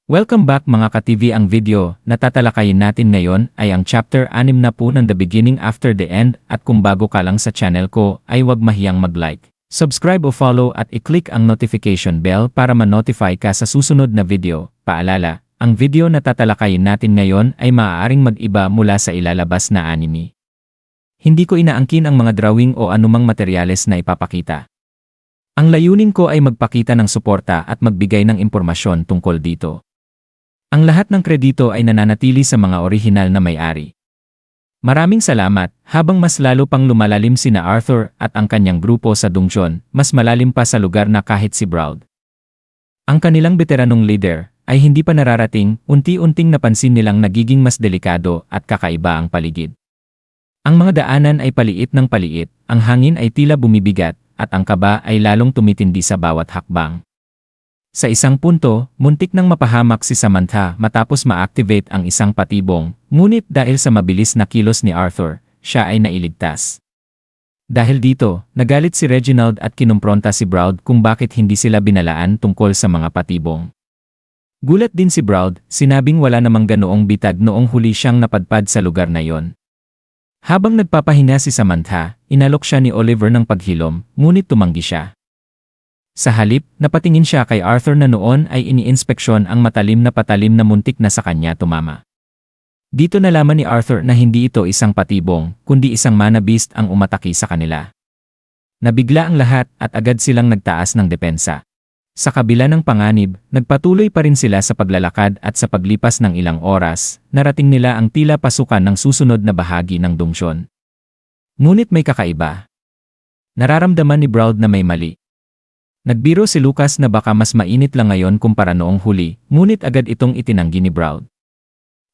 Welcome back mga ka-TV. Ang video na tatalakayin natin ngayon ay ang chapter 6 na po ng The Beginning After the End, at kung bago ka lang sa channel ko ay huwag mahiyang mag-like, subscribe o follow at i-click ang notification bell para ma-notify ka sa susunod na video. Paalala, ang video na tatalakayin natin ngayon ay maaaring mag-iba mula sa ilalabas na anime. Hindi ko inaangkin ang mga drawing o anumang materyales na ipapakita. Ang layunin ko ay magpakita ng suporta at magbigay ng impormasyon tungkol dito. Ang lahat ng kredito ay nananatili sa mga orihinal na may-ari. Maraming salamat. Habang mas lalo pang lumalalim sina Arthur at ang kanyang grupo sa Dungjon, mas malalim pa sa lugar na kahit si Braud, ang kanilang veteranong leader, ay hindi pa nararating. Unti-unting napansin nilang nagiging mas delikado at kakaiba ang paligid. Ang mga daanan ay paliit ng paliit, ang hangin ay tila bumibigat, at ang kaba ay lalong tumitindi sa bawat hakbang. Sa isang punto, muntik nang mapahamak si Samantha matapos ma-activate ang isang patibong, ngunit dahil sa mabilis na kilos ni Arthur, siya ay nailigtas. Dahil dito, nagalit si Reginald at kinumpronta si Braud kung bakit hindi sila binalaan tungkol sa mga patibong. Gulat din si Braud, sinabing wala namang ganoong bitag noong huli siyang napadpad sa lugar na yon. Habang nagpapahinga si Samantha, inalok siya ni Oliver ng paghilom, ngunit tumanggi siya. Sa halip, napatingin siya kay Arthur na noon ay iniinspeksyon ang matalim na patalim na muntik na sa kanya tumama. Dito nalaman ni Arthur na hindi ito isang patibong, kundi isang mana beast ang umataki sa kanila. Nabigla ang lahat at agad silang nagtaas ng depensa. Sa kabila ng panganib, nagpatuloy pa rin sila sa paglalakad at sa paglipas ng ilang oras, narating nila ang tila pasukan ng susunod na bahagi ng Dungjon. Ngunit may kakaiba. Nararamdaman ni Braud na may mali. Nagbiro si Lucas na baka mas mainit lang ngayon kumpara noong huli, ngunit agad itong itinanggi ni Braud.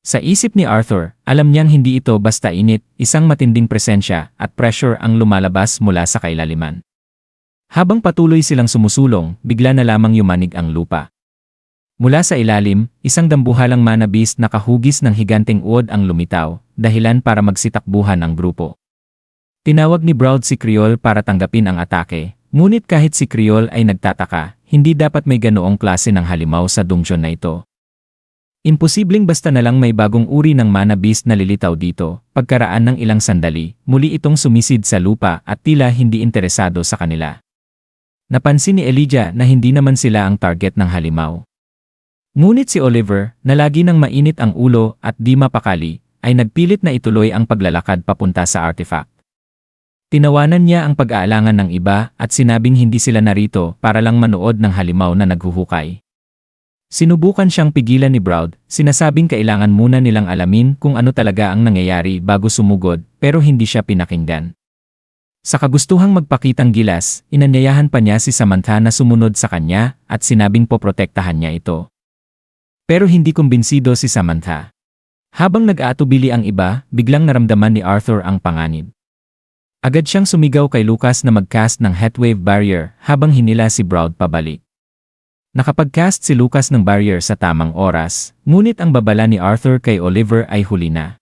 Sa isip ni Arthur, alam niyang hindi ito basta init, isang matinding presensya at pressure ang lumalabas mula sa kailaliman. Habang patuloy silang sumusulong, bigla na lamang yumanig ang lupa. Mula sa ilalim, isang dambuhalang mana beast na kahugis ng higanteng uod ang lumitaw, dahilan para magsitakbuhan ang grupo. Tinawag ni Braud si Creole para tanggapin ang atake. Ngunit kahit si Creole ay nagtataka, hindi dapat may ganoong klase ng halimaw sa Dungjon na ito. Imposibleng basta na lang may bagong uri ng mana beast na lilitaw dito. Pagkaraan ng ilang sandali, muli itong sumisid sa lupa at tila hindi interesado sa kanila. Napansin ni Elijah na hindi naman sila ang target ng halimaw. Ngunit si Oliver, na lagi nang mainit ang ulo at di mapakali, ay nagpilit na ituloy ang paglalakad papunta sa artifact. Tinawanan niya ang pag-aalangan ng iba at sinabing hindi sila narito para lang manood ng halimaw na naghuhukay. Sinubukan siyang pigilan ni Braud, sinasabing kailangan muna nilang alamin kung ano talaga ang nangyayari bago sumugod, pero hindi siya pinakinggan. Sa kagustuhang magpakitang gilas, inanyayahan pa niya si Samantha na sumunod sa kanya at sinabing poprotektahan niya ito. Pero hindi kumbinsido si Samantha. Habang nag-aatubili ang iba, biglang naramdaman ni Arthur ang panganib. Agad siyang sumigaw kay Lucas na mag-cast ng Heatwave Barrier habang hinila si Braud pabalik. Nakapag-cast si Lucas ng barrier sa tamang oras, ngunit ang babala ni Arthur kay Oliver ay huli na.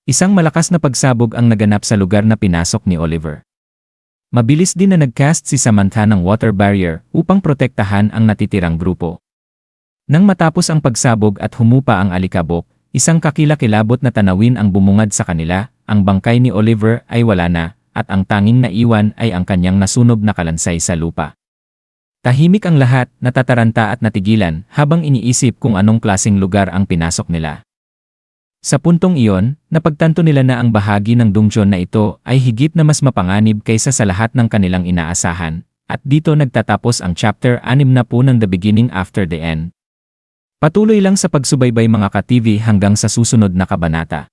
Isang malakas na pagsabog ang naganap sa lugar na pinasok ni Oliver. Mabilis din na nag-cast si Samantha ng water barrier upang protektahan ang natitirang grupo. Nang matapos ang pagsabog at humupa ang alikabok, isang kakilakilabot na tanawin ang bumungad sa kanila. Ang bangkay ni Oliver ay wala na, at ang tanging naiwan ay ang kanyang nasunog na kalansay sa lupa. Tahimik ang lahat, natataranta at natigilan habang iniisip kung anong klaseng lugar ang pinasok nila. Sa puntong iyon, napagtanto nila na ang bahagi ng Dungjon na ito ay higit na mas mapanganib kaysa sa lahat ng kanilang inaasahan, at dito nagtatapos ang chapter 6 na po ng The Beginning After the End. Patuloy lang sa pagsubaybay mga ka-TV hanggang sa susunod na kabanata.